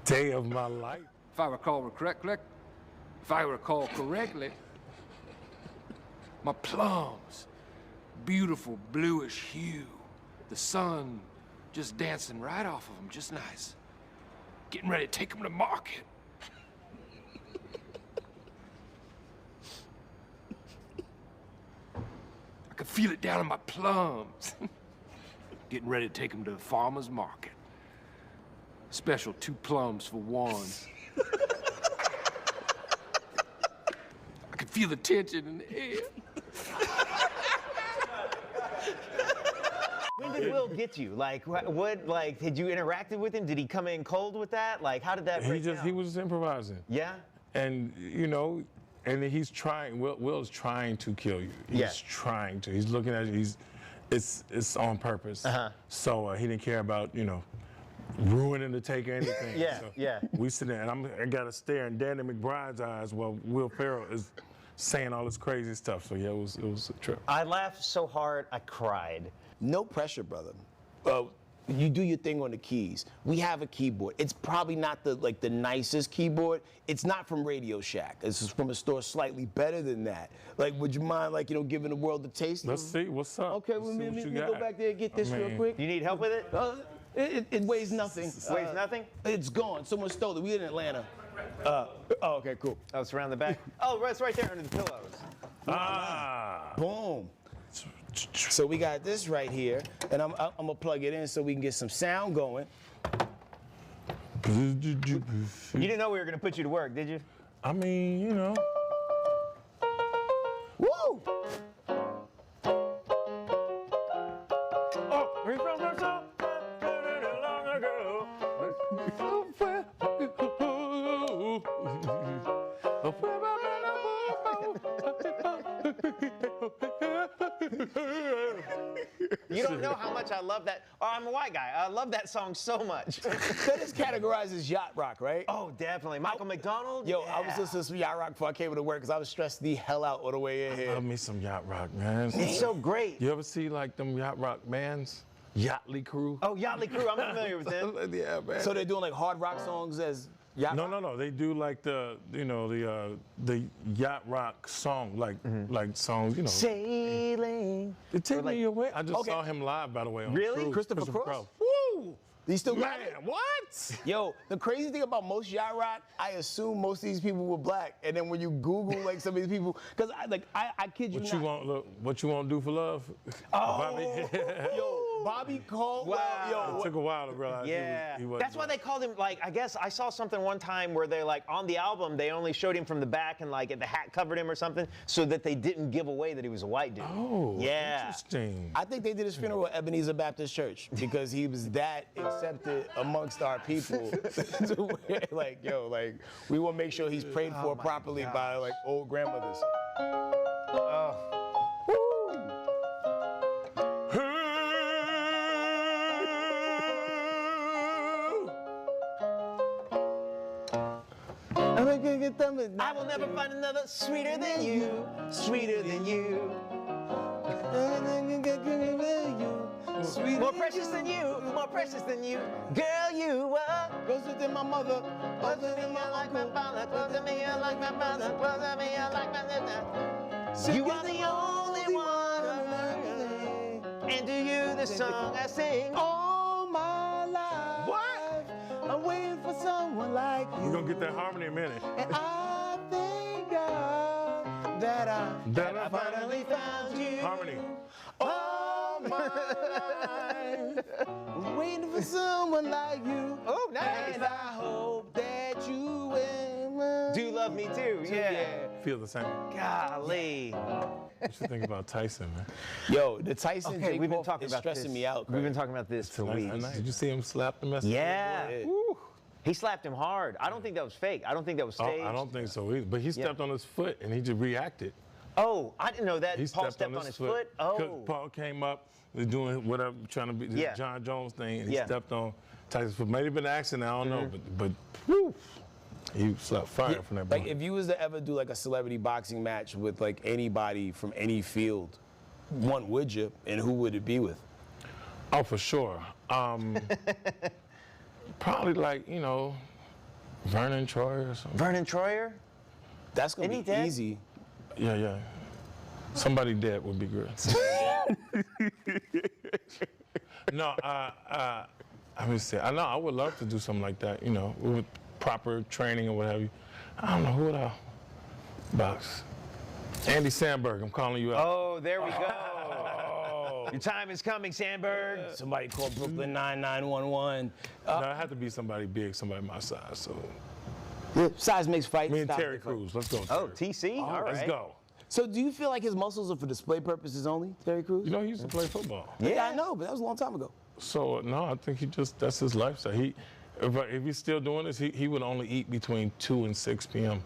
day of my life. If I recall correctly, my plums, beautiful bluish hue, the sun just dancing right off of them, just nice. Getting ready to take them to market. I could feel it down in my plums. Getting ready to take them to the farmer's market. Special 2 plums for 1. I could feel the tension in the air. When did Will get you? Like, what, did you interacted with him? Did he come in cold with that? Like, how did that break down? He was just improvising. Yeah? And, and he's trying, Will's trying to kill you. He's trying to. He's looking at you. It's on purpose. So he didn't care about, ruining the take or anything. We sit there, and I got to stare in Danny McBride's eyes while Will Ferrell is saying all this crazy stuff. So yeah, it was a trip. I laughed so hard, I cried. No pressure, brother. You do your thing on the keys. We have a keyboard. It's probably not the nicest keyboard. It's not from Radio Shack. This is from a store slightly better than that. Would you mind, giving the world a taste? Let's see what's up. Okay, let me go back there and get this real quick. You need help with it? It weighs nothing. Weighs nothing? It's gone. Someone stole it. We in Atlanta. Okay, cool. Oh, it's around the back. Oh, it's right there under the pillows. Boom. So we got this right here, and I'm gonna plug it in so we can get some sound going. You didn't know we were gonna put you to work, did you? I mean, Woo! Oh, we found ourselves long ago. You don't know how much I love that. Oh, I'm a white guy. I love that song so much. That is categorized as yacht rock, right? Oh, definitely. Michael McDonald? Yo, I was listening to some yacht rock before I came to work because I was stressed the hell out all the way in here. I love me some yacht rock, man. It's so great. You ever see like them yacht rock bands? Yachtly Crew? Oh, Yachtly Crew. I'm familiar with them. Yeah, man. So they're doing like hard rock songs as yacht rock? No. They do like the yacht rock song, like songs, you know. Sailing. They take me away. I just saw him live, by the way. On Really? Cruise. Christopher Cross? Woo! You still got Man, it? what? Yo, the crazy thing about most yacht rock, I assume most of these people were black, and then when you Google like some of these people, because I kid you not. What you want to do for love? Oh, yo, Bobby Caldwell. Wow. Yo, It took a while to realize Yeah. he wasn't That's why they called him, like, I guess I saw something one time where they, like, on the album, they only showed him from the back and, like, the hat covered him or something so that they didn't give away that he was a white dude. Oh, yeah. interesting. I think they did his funeral at Ebenezer Baptist Church because he was that accepted amongst our people. To where, like, yo, like, we want to make sure he's prayed for properly by, like, old grandmothers. I will never find another sweeter than you, sweeter than you. More precious than you, more precious than you. Girl, you are Closer than my mother, closer than my like my uncle. father, close to me, you're like my brother, close to me, you're like my sister. You are the only one of mine. And to you the song I sing. All my life. What? I'm waiting for someone like you. We're going to get that harmony in a minute. And I thank God that I Finally found you. Harmony. all my life. I'm waiting for someone like you. Oh, nice. And I hope that you will. Do love me too, yeah. Feel the same. Golly. What you think about Tyson, man? Yo, the Tyson Okay, Jake we've been Paul talking is about stressing this. me out. We've been talking about this for weeks. Did you see him slap the mess? Yeah. Yeah. Woo. He slapped him hard. I don't think that was fake. I don't think that was staged. I don't think so either. But he stepped on his foot and he just reacted. Oh, I didn't know that. He Paul stepped on his foot. Because Oh. Paul came up, was doing whatever, trying to be the Yeah. John Jones thing, and he Yeah. stepped on Tyson's foot. Maybe been an accident, I don't know, but whew, he slapped fire from that Like, point. if you was to ever do like a celebrity boxing match with like anybody from any field, one would you, and who would it be with? Oh, for sure. Probably like, you know, Vernon Troyer or something. Vernon Troyer? That's gonna Isn't be he dead? easy. Yeah. Somebody dead would be good. No, let me see. I know I would love to do something like that, you know, with proper training or what have you. I don't know, who would I box? Andy Samberg, I'm calling you out. Oh, there we go. Your time is coming, Sandberg. Somebody called Brooklyn 9911. No, it had to be somebody big, somebody my size. So Size makes fights. me and style Terry make fights. Crews, let's go. Oh, Terry. TC? All right. Let's go. So do you feel like his muscles are for display purposes only, Terry Crews? You know, he used to play football. Yeah, I know, but that was a long time ago. So no, I think that's his lifestyle. If he's still doing this, he would only eat between 2 and 6 p.m.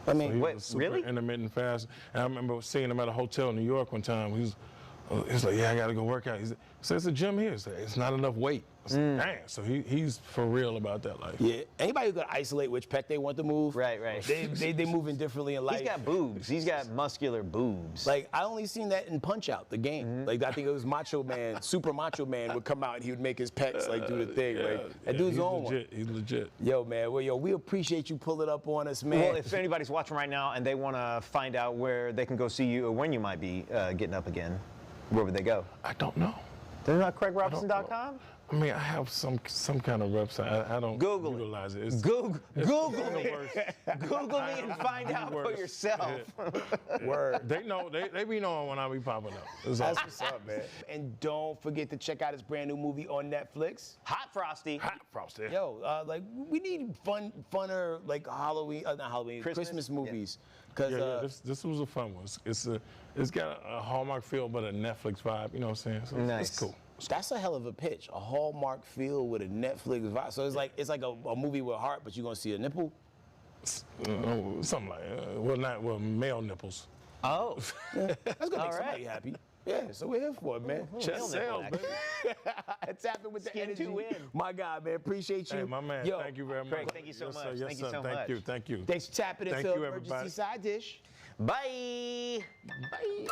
I So mean, he wait, was super really? intermittent fast. And I remember seeing him at a hotel in New York one time. He was like, yeah, I got to go work out. He said, it's a gym here. He said, it's not enough weight. I said, dang. So he's for real about that life. yeah. Anybody who could isolate which pec they want to move. Right. They moving differently in life. He's got boobs. He's got muscular boobs. Like, I only seen that in Punch Out, the game. Like, I think it was Macho Man, Super Macho Man would come out and he would make his pecs, like, do the thing. Like, that dude's he's on one. legit. He's legit. Yo, man, we appreciate you pulling up on us, man. Well, if anybody's watching right now and they want to find out where they can go see you or when you might be getting up again, where would they go? I don't know. They're not CraigRobinson.com? I mean, I have some kind of website. I don't Google it. utilize it. It's Google me. the worst. Google me and find out for worst. yourself. Word. They know. They be knowing when I be popping up. It's That's awesome. what's up, man. And don't forget to check out his brand new movie on Netflix. Hot Frosty. Hot Frosty. Yo, like, we need funner, like, Halloween, not Halloween, Christmas movies. Cause This was a fun one. It's got a Hallmark feel, but a Netflix vibe. You know what I'm saying? So Nice. It's cool. that's a hell of a pitch. A Hallmark feel with a Netflix vibe. So it's like a movie with heart, but you're gonna see a nipple. Something like male nipples. Oh. That's gonna make All somebody right. happy. Yeah, so we're here for it, man. Just sales, baby. It's happening with the Skin energy. to win. My God, man, appreciate you. Hey, my man, Yo, thank you very much. Craig, thank you so Yes, much. sir. Yes, Thank you sir. so Thank much. you. Thank you. Thanks for tapping Thank into you, Emergency everybody. Side Dish. Bye. Bye.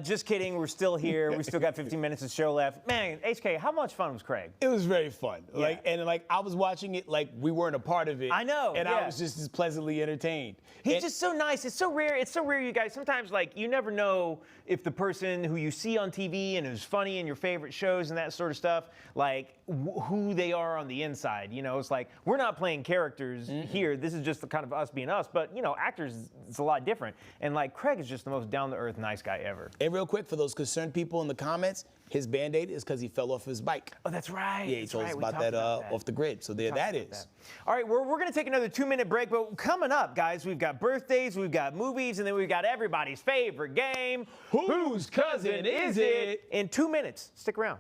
Just kidding. We're still here. We still got 15 minutes of show left. Man, HK, how much fun was Craig? It was very fun. I was watching it like we weren't a part of it. I know, And yeah. I was just as pleasantly entertained. He's just so nice. It's so rare. It's so rare, you guys. Sometimes, like, you never know if the person who you see on TV and who's funny in your favorite shows and that sort of stuff, like, who they are on the inside. You know, it's like, we're not playing characters here. This is just the kind of us being us. But, you know, actors, it's a lot different. And, like, Craig is just the most down-to-earth, nice guy ever. And real quick, for those concerned people in the comments, his Band-Aid is because he fell off his bike. Oh, that's right. Yeah, he told us about that off the grid. So there that is. All right, we're going to take another 2-minute break, but coming up, guys, we've got birthdays, we've got movies, and then we've got everybody's favorite game. Whose cousin is it? In 2 minutes. Stick around.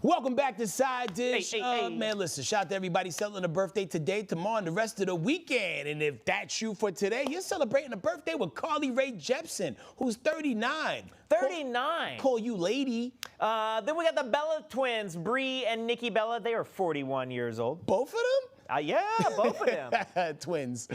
Welcome back to Side Dish. Man, listen, shout out to everybody celebrating a birthday today, tomorrow, and the rest of the weekend. And if that's you for today, you're celebrating a birthday with Carly Rae Jepsen, who's 39. 39. Call you lady. Then we got the Bella twins, Brie and Nikki Bella. They are 41 years old. Both of them? Yeah, both of them. Twins.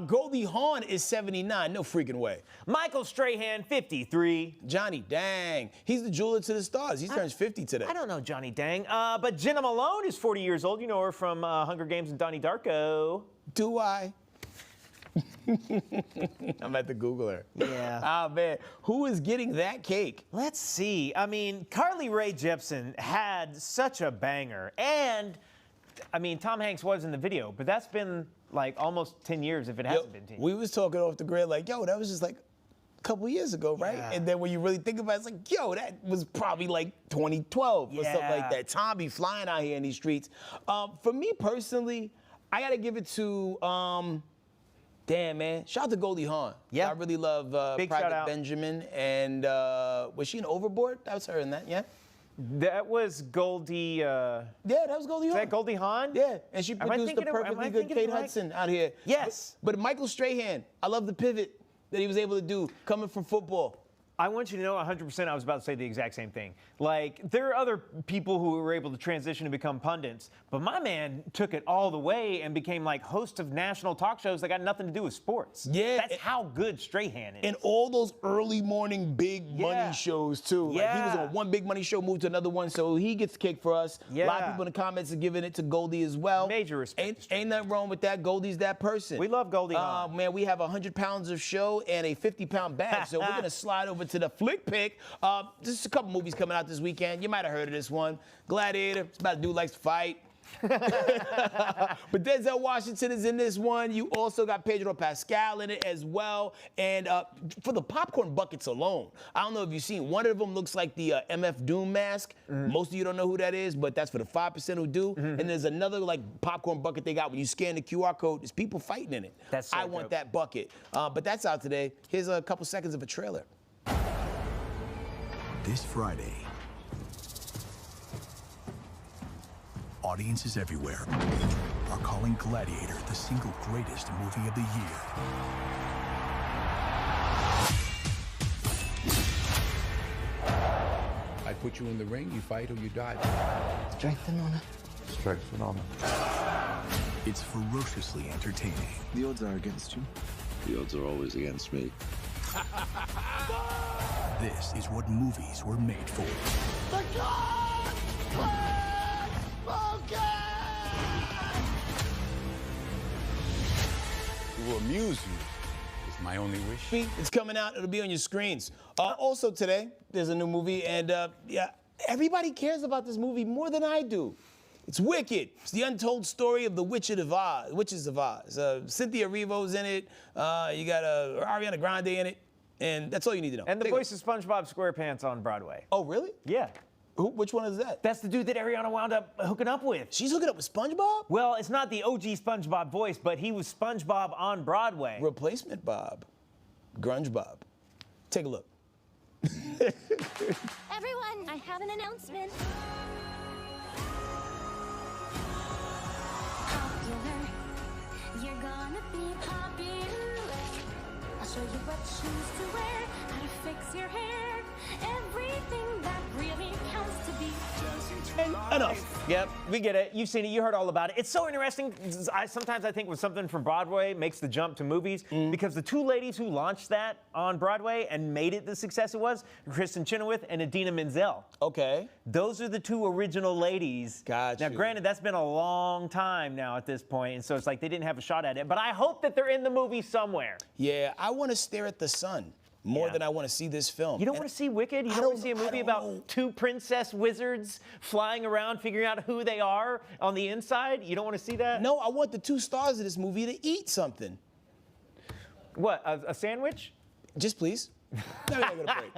Goldie Hawn is 79. No freaking way. Michael Strahan, 53. Johnny Dang. He's the jeweler to the stars. He turns 50 today. I don't know Johnny Dang. But Jenna Malone is 40 years old. You know her from Hunger Games and Donnie Darko. Do I? I'm at the Google her. Yeah. Ah, man. Who is getting that cake? Let's see. I mean, Carly Rae Jepsen had such a banger. And, I mean, Tom Hanks was in the video, but that's been like almost 10 years if it hasn't been 10 years. We was talking off the grid like, yo, that was just like a couple years ago, right? Yeah. And then when you really think about it, it's like, yo, that was probably like 2012 or something like that. Tom be flying out here in these streets. For me personally, I got to give it to... damn, man. Shout out to Goldie Hawn. Yeah. I really love Private Benjamin. And was she in Overboard? That was her in that, yeah? That was Goldie. Yeah, that was Goldie Hawn. Is that Goldie Hawn? Yeah, and she produced the perfectly good Kate Hudson out here. Yes. But Michael Strahan, I love the pivot that he was able to do coming from football. I want you to know 100% I was about to say the exact same thing. Like, there are other people who were able to transition and become pundits, but my man took it all the way and became like host of national talk shows that got nothing to do with sports. Yeah. That's how good Strahan is. And all those early morning big money shows, too. Like, he was on one big money show, moved to another one, so he gets kicked for us. A lot of people in the comments are giving it to Goldie as well. Major respect. Ain't nothing wrong with that. Goldie's that person. We love Goldie. Man, we have 100 pounds of show and a 50-pound bag, so we're going to slide over to the flick pick. Just a couple movies coming out this weekend. You might have heard of this one. Gladiator. It's about a dude who likes to fight. But Denzel Washington is in this one. You also got Pedro Pascal in it as well. And for the popcorn buckets alone, I don't know if you've seen, one of them looks like the MF Doom mask. Most of you don't know who that is, but that's for the 5% who do. And there's another like popcorn bucket they got when you scan the QR code. There's people fighting in it. That's so I want dope. that bucket. But that's out today. Here's a couple seconds of a trailer. This Friday, audiences everywhere are calling Gladiator the single greatest movie of the year. I put you in the ring, you fight or you die. Strength and honor. Strength and honor. It's ferociously entertaining. The odds are against you. The odds are always against me. This is what movies were made for. The God! It will amuse you. It's my only wish. It's coming out. It'll be on your screens. Also today, there's a new movie, and everybody cares about this movie more than I do. It's Wicked. It's the untold story of the Witches of Oz. Cynthia Erivo's in it. You got Ariana Grande in it. And that's all you need to know. And the voice of SpongeBob SquarePants on Broadway. Oh, really? Yeah. Which one is that? That's the dude that Ariana wound up hooking up with. She's hooking up with SpongeBob? Well, it's not the OG SpongeBob voice, but he was SpongeBob on Broadway. Replacement Bob. Grunge Bob. Take a look. Everyone, I have an announcement. Popular. You're gonna be popular. I'll show you what shoes to wear, how to fix your hair, everything that really counts to be. Enough. Yep, we get it. You've seen it. You heard all about it. It's so interesting. Sometimes I think when something from Broadway makes the jump to movies, because the two ladies who launched that on Broadway and made it the success it was, Kristen Chenoweth and Idina Menzel. Okay. Those are the two original ladies. Gotcha. Now, granted, that's been a long time now at this point, and so it's like they didn't have a shot at it. But I hope that they're in the movie somewhere. Yeah, I want to stare at the sun more than I want to see this film. You don't want to see Wicked? You don't want to see a movie about two princess wizards flying around figuring out who they are on the inside? You don't want to see that? No, I want the two stars of this movie to eat something. What, a sandwich? Just please. Now we're gonna break.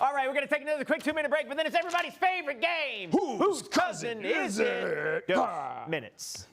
All right, we're going to take another quick 2-minute break, but then it's everybody's favorite game. Whose cousin is it? Minutes.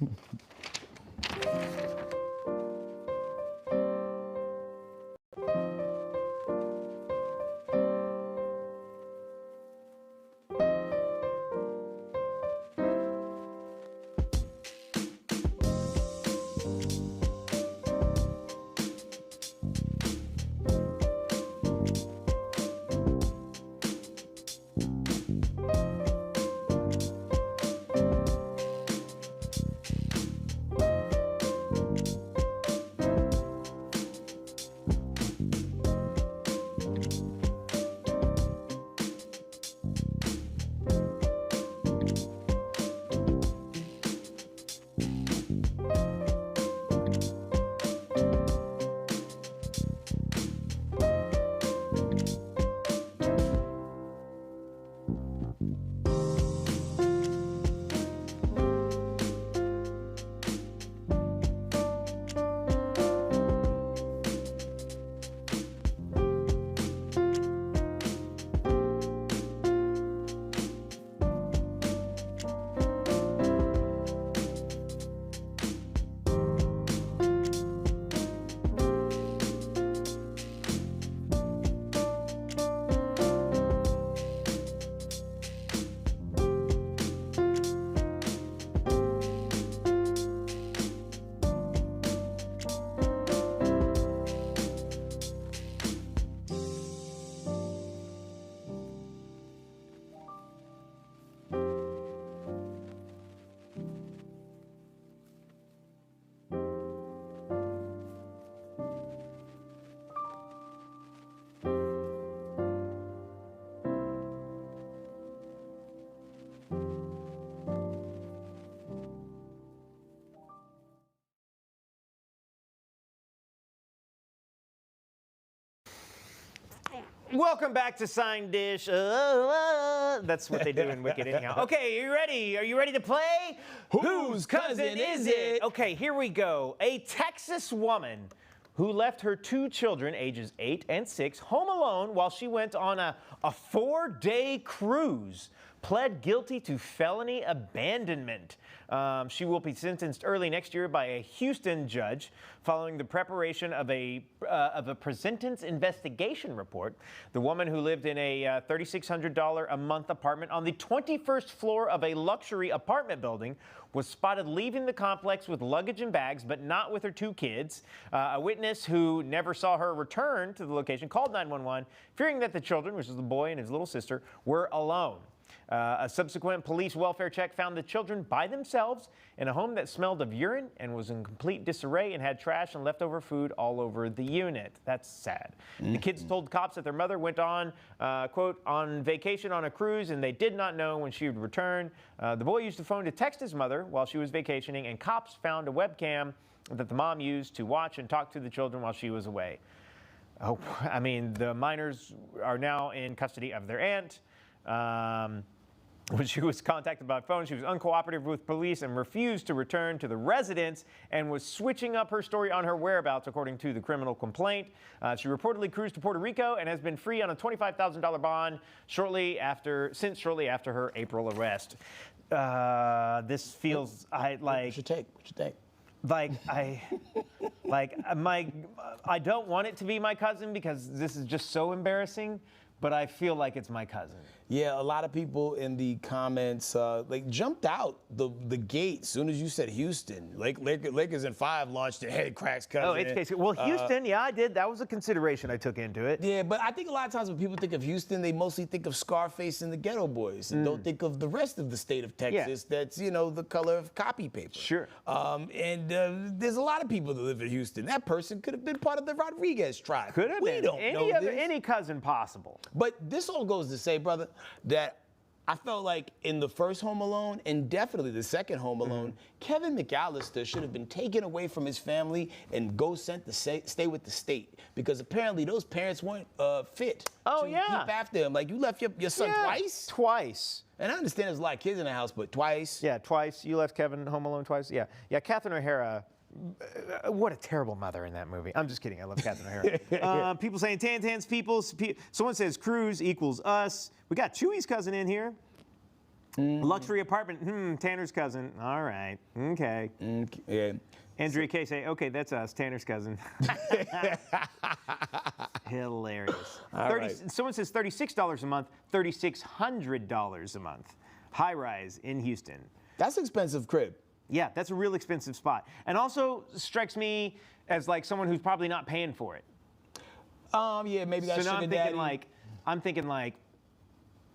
Welcome back to Sign Dish. That's what they do in Wicked anyhow. Okay, are you ready? Are you ready to play? Whose cousin is it? Okay, here we go. A Texas woman who left her 2 children, ages 8 and 6, home alone while she went on a 4-day cruise, pled guilty to felony abandonment. She will be sentenced early next year by a Houston judge following the preparation of a pre-sentence investigation report. The woman, who lived in a $3,600 a month apartment on the 21st floor of a luxury apartment building, was spotted leaving the complex with luggage and bags, but not with her 2 kids. A witness who never saw her return to the location called 911, fearing that the children, which is the boy and his little sister, were alone. A subsequent police welfare check found the children by themselves in a home that smelled of urine and was in complete disarray and had trash and leftover food all over the unit. That's sad. The kids told cops that their mother went on, quote, on vacation on a cruise, and they did not know when she would return. The boy used the phone to text his mother while she was vacationing, and cops found a webcam that the mom used to watch and talk to the children while she was away. Oh, I mean, the minors are now in custody of their aunt. When she was contacted by phone, she was uncooperative with police and refused to return to the residence and was switching up her story on her whereabouts, according to the criminal complaint. She reportedly cruised to Puerto Rico and has been free on a $25,000 bond shortly after her April arrest. This feels What's your take? I don't want it to be my cousin because this is just so embarrassing, but I feel like it's my cousin. Yeah, a lot of people in the comments jumped out the gate as soon as you said Houston. Lakers in 5 launched their Headkrack's cousin. Oh, it's crazy. Well, Houston, yeah, I did. That was a consideration I took into it. Yeah, but I think a lot of times when people think of Houston, they mostly think of Scarface and the Ghetto Boys and don't think of the rest of the state of Texas that's, the color of copy paper. Sure. There's a lot of people that live in Houston. That person could have been part of the Rodriguez tribe. Could have been. We don't know this. Any cousin possible. But this all goes to say, brother, that I felt like in the first Home Alone and definitely the second Home Alone, Kevin McAllister should have been taken away from his family and sent to stay with the state because apparently those parents weren't fit to keep after him. Like, you left your son twice? Twice. And I understand there's a lot of kids in the house, but twice? Yeah, twice. You left Kevin home alone twice? Yeah. Yeah, Catherine O'Hara. What a terrible mother in that movie. I'm just kidding. I love Catherine O'Hara. People saying Tantan's people. Someone says Cruz equals us. We got Chewy's cousin in here. Luxury apartment. Tanner's cousin. All right. Okay. Yeah. Andrea K say, okay, that's us. Tanner's cousin. Hilarious. Someone says $36 a month. $3,600 a month. High rise in Houston. That's an expensive crib. Yeah, that's a real expensive spot. And also strikes me as like someone who's probably not paying for it. Yeah, maybe that's so now I'm thinking like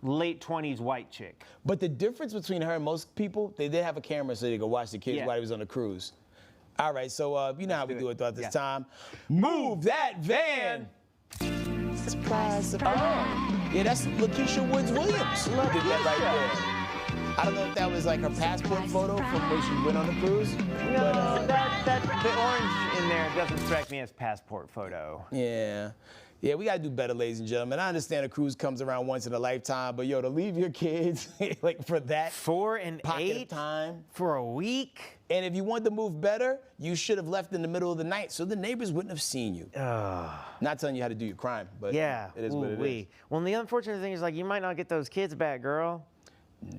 late 20s white chick. But the difference between her and most people, they did have a camera so they could watch the kids while he was on the cruise. All right, so you know how we do it throughout this time. Move that van! Surprise, surprise. Yeah, that's Lakeisha Woods Williams. Did that right there. I don't know if that was like her passport photo from when she went on the cruise. No, the orange in there doesn't strike me as passport photo. Yeah. Yeah, we gotta do better, ladies and gentlemen. I understand a cruise comes around once in a lifetime, but yo, to leave your kids like for that 4 and 8 time for a week. And if you want to move better, you should have left in the middle of the night so the neighbors wouldn't have seen you. Not telling you how to do your crime, but it is what it is. Well, and the unfortunate thing is like you might not get those kids back, girl.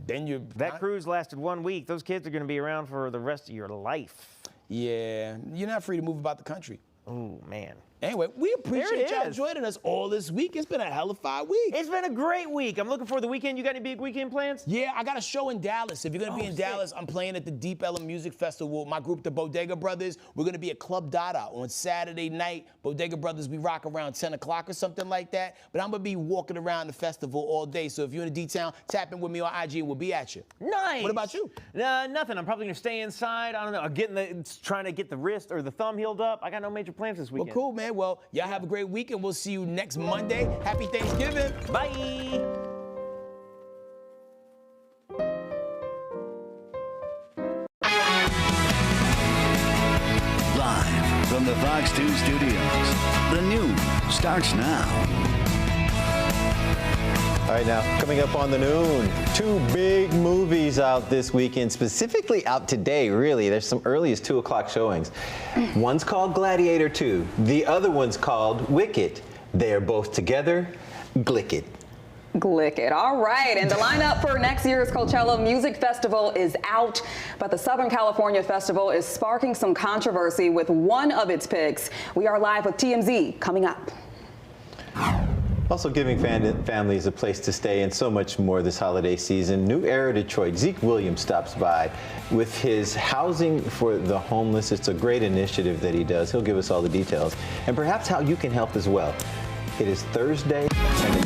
Then that cruise lasted 1 week. Those kids are going to be around for the rest of your life. Yeah, you're not free to move about the country. Oh, man. Anyway, we appreciate y'all joining us all this week. It's been a hell of a week. It's been a great week. I'm looking forward to the weekend. You got any big weekend plans? Yeah, I got a show in Dallas. If you're going to be in Dallas, I'm playing at the Deep Ellum Music Festival. My group, the Bodega Brothers, we're going to be at Club Dada on Saturday night. Bodega Brothers, we rock around 10 o'clock or something like that. But I'm going to be walking around the festival all day. So if you're in the D-Town, tap in with me on IG and we'll be at you. Nice. What about you? Nothing. I'm probably going to stay inside. I don't know. Trying to get the wrist or the thumb healed up. I got no major plans this weekend. Well, cool, man. Well, y'all have a great week, and we'll see you next Monday. Happy Thanksgiving. Bye. Live from the Fox 2 studios, the news starts now. All right, now, coming up on the noon, 2 big movies out this weekend, specifically out today, really. There's some early as 2 o'clock showings. One's called Gladiator 2. The other one's called Wicked. They're both together. Glick it. Glick it. All right, and the lineup for next year's Coachella Music Festival is out, but the Southern California Festival is sparking some controversy with one of its picks. We are live with TMZ coming up. Also giving families a place to stay and so much more this holiday season. New Era Detroit, Zeke Williams stops by with his Housing for the Homeless. It's a great initiative that he does. He'll give us all the details and perhaps how you can help as well. It is Thursday and the news.